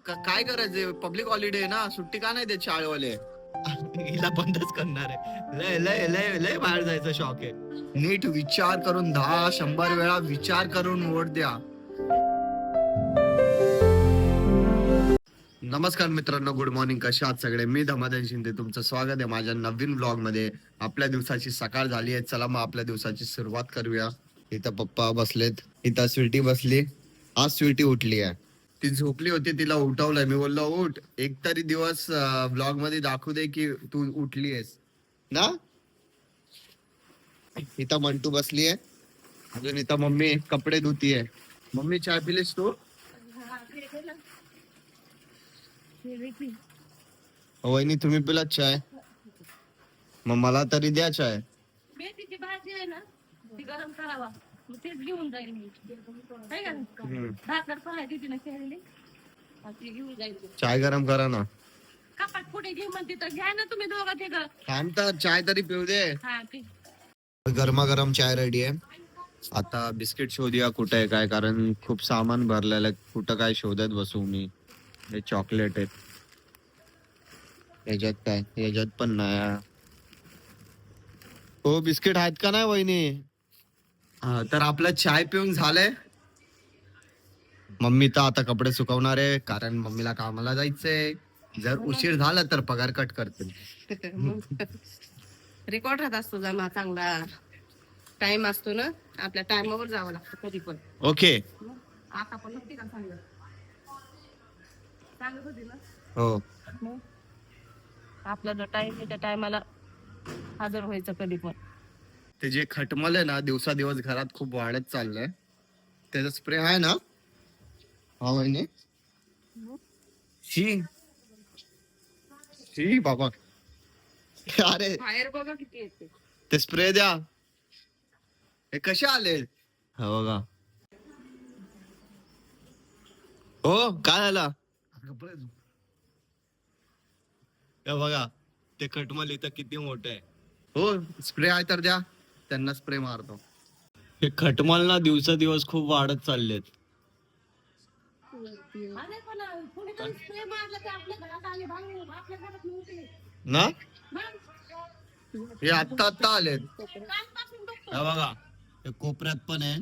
काय करायचंय, public holiday आहे ना, सुट्टी का नाही देत शाळेवाले. हिला बंदच करणार आहे. लय लय लय लय बाहेर जायचं शॉक आहे. नीट विचार करून 10-100 वेळा विचार करून वोट द्या. नमस्कार मित्रांनो, गुड मॉर्निंग. कशा आहात सगळे? मी धमाधन शिंदे, तुमचं स्वागत आहे माझ्या नवीन ब्लॉग मध्ये. आपल्या दिवसाची सकाळ झाली आहे, चला मग आपल्या दिवसाची सुरुवात करूया. इथं पप्पा बसलेत, इथं स्वीटी बसली. आज स्वीटी उठली आहे, ती झोपली होती, तिला उठवलंय. मी बोललो उठ, एक तरी दिवस ब्लॉग मध्ये दाखवू दे की तू उठली आहेस ना. इथं मंटू बसली आहे, अजून इथं मम्मी कपडे धुतीये. मम्मी चाय पिलीस तू? वहिनी तुम्ही पिला चाय? मग मला तरी द्या चाय. मेथीची भाजी आहे ना, ती गरम करावा, मग तेच घेऊन जाईल मी. आहे का नाही? भाकर पण आहे तिने केलेली, ती घेऊन जाईल. चाय गरम करा ना. कपाट पुढे घेऊ म्हणते तर घ्या ना तुम्ही दोघं ते. थांबता, चाय तरी पिऊ दे. हा ती गरमागरम चाय रेडी आहे. आता बिस्किट शोधूया कुठे आहे काय, कारण खूप सामान भरलेलं आहे. कुठं काय शोधत बसू मी. हे चॉकलेट आहेत, याच्यात काय, याच्यात पण नाही. हो बिस्किट आहेत का नाही वहिनी? तर आपलं चाय पिऊन झालंय. मम्मी तर आता कपडे सुकवणार आहे, कारण मम्मीला कामाला जायचंय. जर उशीर झाला तर पगार कट करतील. रेकॉर्ड राहत असतो जमा, चांगला टाइम असतो ना, आपल्या टाइमावर जावं लागतं कधी पण. ओके. आता पण नक्की का सांगत होती ना. हो, आपला जो टाइम आहे त्या टायमाला हजर व्हायचं कधी पण. ते जे खटमल आहे ना, दिवसादिवस घरात खूप वाढत चाललंय. त्याचा स्प्रे आहे ना? हा वहिनी. शी शी बाबा, अरे बाहेर बघा किती येते ते स्प्रे द्या. हे कसे आले? हो बघा. हो काय झालं? हे बघा, ते खटमल इथं किती मोठं आहे. हो स्प्रे आहे तर द्या, त्यांना स्प्रे मारतो. हे खटमल ना दिवसादिवस खूप वाढत चाललेत अरे पण कोणीतरी स्प्रे मारला ते आपल्या घरात आले, भाऊ आपल्या घरात नव्हते ना. मग. हे आत्ता आत्ता आलेत. कालपासून बघतो. हे बघा, हे कोपऱ्यात पण आहे,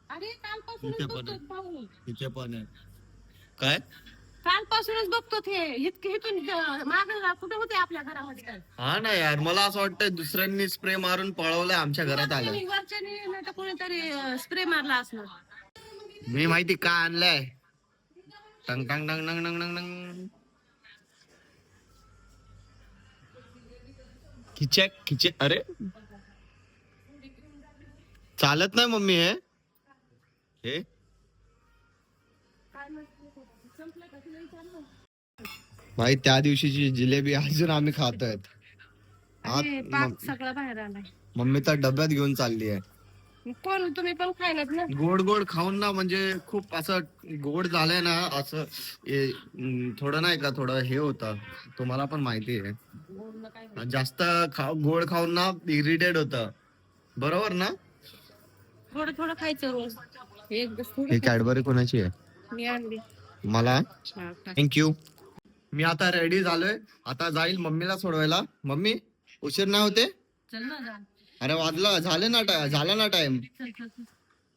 अरे कालपासूनच इथे पण बघतो भाऊ, इथे पण आहे. काय? कालपासूनच बघतो ते. इथून मागं कुठे होते आपल्या घरामध्ये काय? हा ना यार, मला असं वाटतं दुसऱ्यांनी स्प्रे मारून पळवलंय, आमच्या घरात आलं. वरच्याने नाही तर कोणीतरी स्प्रे मारला असणार. मी माहिती काय आणलंय. टंग टंग टंग टंग टंग टंग टंग. खिचे खिचे. अरे चालत नाही मम्मी हे. हे भाई त्या दिवशीची जिलेबी अजून आम्ही खातोय. अरे पाक सगळा बाहेर आलाय. मम्मी तर डब्यात घेऊन चालली आहे. पण तुम्ही पण खायलात ना. गोड गोड खाऊन ना, म्हणजे खूप असं गोड झालंय ना, असं थोडं नाही का, थोडं हे होतं. तुम्हाला पण माहिती आहे, जास्त गोड खाऊन ना इरिटेट होतं, बरोबर ना. थोडं थोडं खायचं रोज. ही कॅडबरी कोणाची आहे? मी आणली. मला थँक्यू. मी आता रेडी झालोय, आता जाईल मम्मीला सोडवायला. मम्मी उशीर नाही होते? चल ना जा. अरे वाजला, झाले ना, झाला ना टाइम. चल चल चल.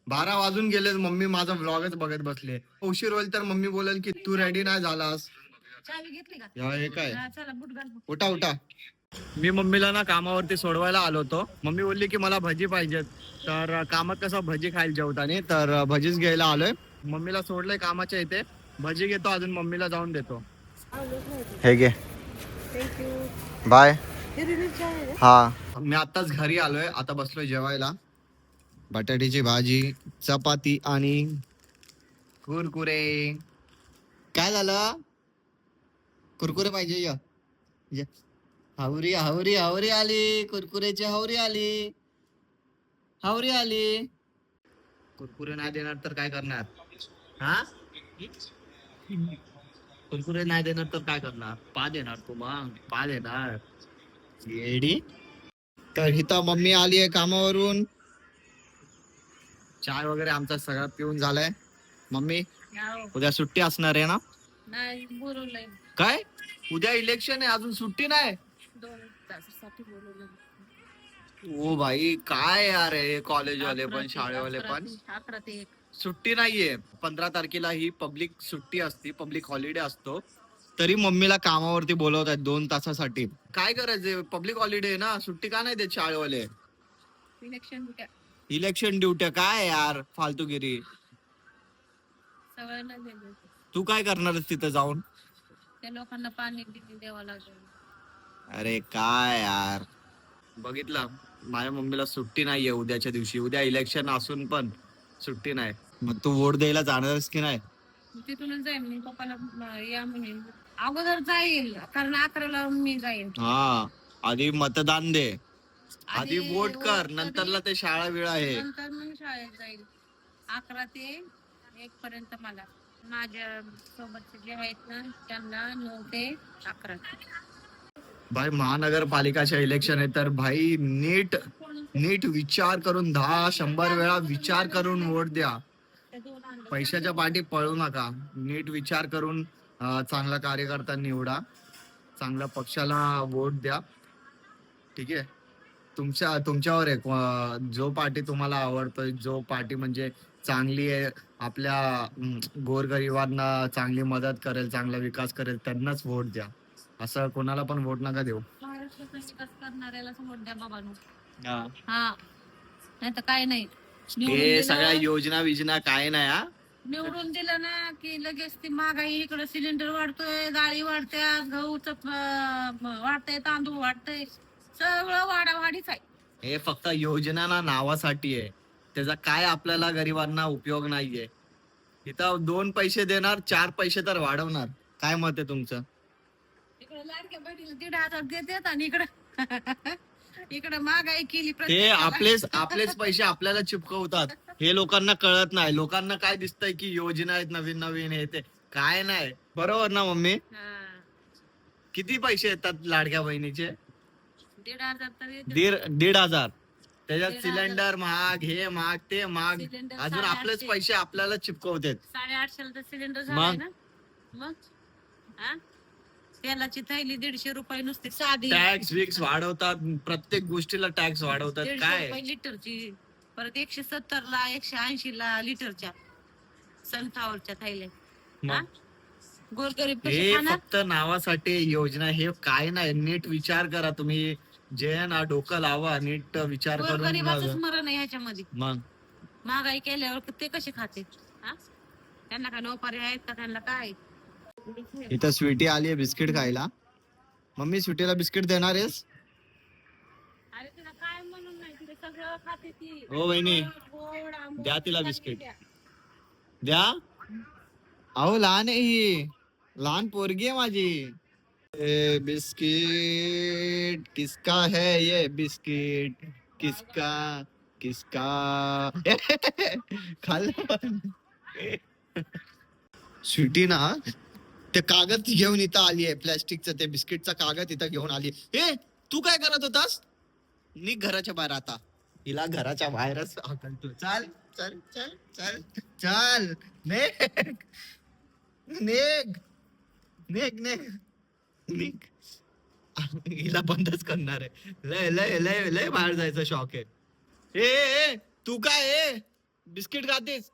12 वाजून गेले. मम्मी माझा व्लॉगच बघत बसले. उशीर होईल तर मम्मी बोलेल की तू रेडी नाही झालास. चावी घेतली का? हे काय, हा, चला बूट घाल. उठा उठा. मी मम्मीला ना कामावरती सोडवायला आलो होतो. मम्मी बोलली की मला भजी पाहिजेत, तर कामात कसं भजी खायला जेवताना, तर भजीच घ्यायला आलोय. मम्मीला सोडलंय कामाच्या इथे, भजी घेतो, अजून मम्मीला जाऊन देतो. हे घे, बाय. हा, मी आताच घरी आलोय, आता बसलोय जेवायला. बटाट्याची भाजी, चपाती आणि कुरकुरे. काय झालं? कुरकुरे पाहिजे? या हावरी हावरी हावरी आली, कुरकुरेची हावरी आली, हावरी आली. कुरकुरे नाही देणार तर काय करणार? हा, कुरकुरे नाही देणार तर काय करणार? पा देणार तू, मग पा देणार येडी. तर इथं मम्मी आली आहे कामावरून. चाय वगैरे आमचा सगळा पिऊन झालाय. मम्मी उद्या सुट्टी असणार आहे ना? नाही बोलवलंय काय उद्या इलेक्शन आहे, अजून सुट्टी नाही? 2 तासासाठी बोलवलंय. ओ भाई काय यार हे कॉलेजवाले पण शाळेवाले पण 11 ते 1. सुट्टी नाहीये. 15 तारखेला ही पब्लिक सुट्टी असते, पब्लिक हॉलिडे असतो, तरी मम्मीला कामावरती बोलवत आहेत 2 तासासाठी. काय करायचंय, पब्लिक हॉलिडे ना, सुट्टी का नाही देत शाळेवाले? इलेक्शन ड्युट्या काय यार फालतूगिरी. सगळ्यांना दिलं. तू काय करणार तिथं जाऊन? त्या लोकांना पाणी द्यावं लागेल. अरे काय यार, बघितलं माझ्या मम्मीला सुट्टी नाहीये उद्याच्या दिवशी. उद्या इलेक्शन असून पण सुट्टी नाही. मग तू वोट द्यायला जाणारच की नाही? तिथूनच जाईल मी पप्पाला या म्हणे. अगोदर जाईल कारण 11ला मी जाईल. हा, आधी मतदान दे, आधी वोट कर, कधी- नंतरला ते शाळा वेळा आहे. नंतर मग शाळेत जाईल. 11 ते 1 पर्यंत मला माझ्या सोबतचे जे आहेत ना त्यांना 9 ते 11. भाई महानगरपालिकाच्या इलेक्शन आहे तर भाई नीट नीट विचार करून 10-100 वेळा विचार करून वोट द्या. पैशाच्या पाठी पळू नका. नीट विचार करून चांगला कार्यकर्ता निवडा, चांगल्या पक्षाला वोट द्या. ठीक आहे, तुमच्यावर आहे जो पार्टी तुम्हाला आवडतोय, जो पार्टी म्हणजे चांगली आहे, आपल्या गोरगरिबांना चांगली मदत करेल, चांगला विकास करेल, त्यांनाच वोट द्या. असं कोणाला पण वोट नका देऊ. महाराष्ट्राचा विकास करणाऱ्यालाच वोट द्या बाबांनो. हा, नाही तर काय नाही. हे सगळ्या योजना विजना काय नाही. हा, निवडून दिलं ना की लगेच ती महागाई इकडे सिलेंडर वाढतोय, डाळी वाढत्या, गहूच वाढतंय, तांदूळ वाढतंय, सगळं वाढावाढीच आहे. हे फक्त योजना ना नावासाठी आहे, त्याचा काय आपल्याला गरिबांना उपयोग नाहीये. इथं 2 पैसे देणार, 4 पैसे तर वाढवणार. काय मत आहे तुमचं? इकडे लाडक्या बहिणीला 1,500 देतात आणि इकडे महागाई केली. ते आपलेच पैसे आपल्याला चिपकवतात. हे लोकांना कळत नाही. लोकांना काय दिसतंय की योजना आहेत नवीन नवीन, हे ते काय नाही. बरोबर ना मम्मी? किती पैसे येतात लाडक्या बहिणीचे? 1,500 तरी 1,500. त्याच्यात 1,500. सिलेंडर महाग, हे महाग, ते महाग, सिलेंडर अजून आपलेच 850. पैसे आपल्याला चिपकवतात. 850 तर सिलेंडर मग? झालाय ना. मग हा? तेलाची थैली 150 रुपये नुसती साधी. टॅक्स विक्स वाढवतात, प्रत्येक गोष्टीला टॅक्स वाढवतात. 150 काय रुपये लिटरची, परत 170 ला 180 ला लिटरच्या सनफ्लावरच्या थैल्या. मग? गोरगरीब कसे हे खाणार? फक्त नावासाठी योजना, हे काय नाही. नीट विचार करा तुम्ही, जे ना डोकं लावा, नीट विचार करून गोरगरिबाचंच मरण आहे ह्याच्यामध्ये. मग महागाई केल्यावर ते कसे खाते? हा? त्यांना काय नोकरी आहेत का? त्यांना काय? इथं स्वीटी आली आहे बिस्किट खायला. मम्मी स्वीटीला बिस्किट देणार आहेस? अरे तिला काय म्हणून नाही, तिला सगळं खाते ती. हो वहिनी, गोड, आंबट, द्या तिला सगळं बिस्किट. द्या. द्या. अहो लहान आहे ही, लहान पोरगी आहे माझी. ए बिस्किट किसका है, ये बिस्किट किसका किसका. खाल्लं पण. स्वीटी ना ते कागद घेऊन इथं आली आहे, प्लॅस्टिकचं ते बिस्किटचा कागद इथं घेऊन आली. ए तू काय करत होतास? निघ घराच्या बाहेर आता. हिला घराच्या बाहेरच हाकलतो. चल चल चल चल चल, निघ निघ निघ निघ निघ. हिला बंदच करणार आहे. लय लय लय लय बाहेर जायचं शॉक आहे. ए तू काय बिस्किट खातेस?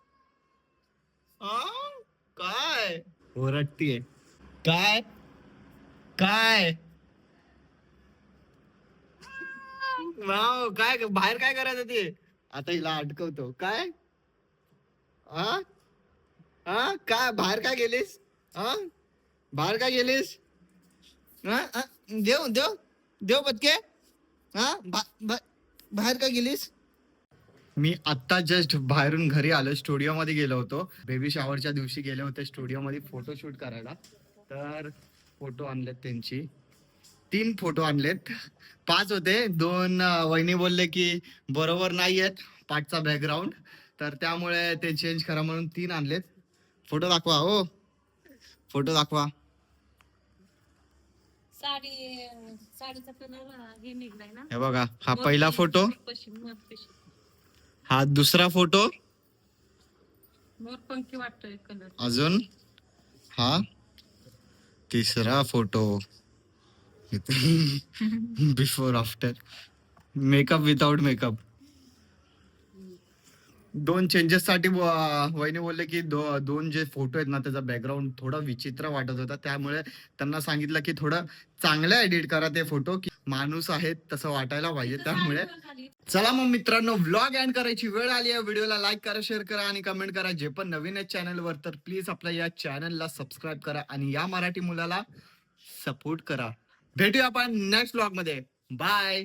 काय ओरडतीये? काय काय वाव, काय बाहेर काय करायचं ते? आता हिला अडकवतो. काय हा हा, काय बाहेर काय गेलीस? हा, बाहेर काय गेलीस? देव देव देव बदके. हा, बाहेर काय गेलीस? मी आत्ता जस्ट बाहेरून घरी आलो. स्टुडिओ मध्ये गेलो होतो, बेबी शॉवरच्या दिवशी गेले होते स्टुडिओ मध्ये फोटोशूट करायला. तर फोटो आणलेत त्यांची, 3 फोटो आणलेत. 5 होते, 2 वहिनी बोलले की बरोबर नाही आहेत पाठचा बॅकग्राऊंड, तर त्यामुळे ते चेंज करा म्हणून 3 आणलेत. फोटो दाखवा हो, फोटो दाखवा. साडीचा कलर हे निघलाय ना. हे बघा, हा पहिला फोटो, मोरपंखी हा दुसरा फोटो, वाटतोय कलर. अजून हा तिसरा photo before after makeup without makeup. 2 changes साठी वहिनी बोलले की दोन जे फोटो आहेत ना त्याचा बॅकग्राऊंड थोडा विचित्र वाटत होता, त्यामुळे त्यांना सांगितलं की थोडं चांगलं एडिट करा ते फोटो, की माणूस आहेत तसं वाटायला पाहिजे. त्यामुळे चला मग मित्रांनो, व्लॉग एंड करायची वेळ आली आहे. व्हिडिओला लाईक करा, शेअर करा आणि कमेंट करा. जे पण नवीन आहेत चॅनलवर तर प्लीज आपल्या या चॅनलला सबस्क्राईब करा आणि या मराठी मुलाला सपोर्ट करा. भेटूया आपण नेक्स्ट व्लॉग मध्ये. बाय.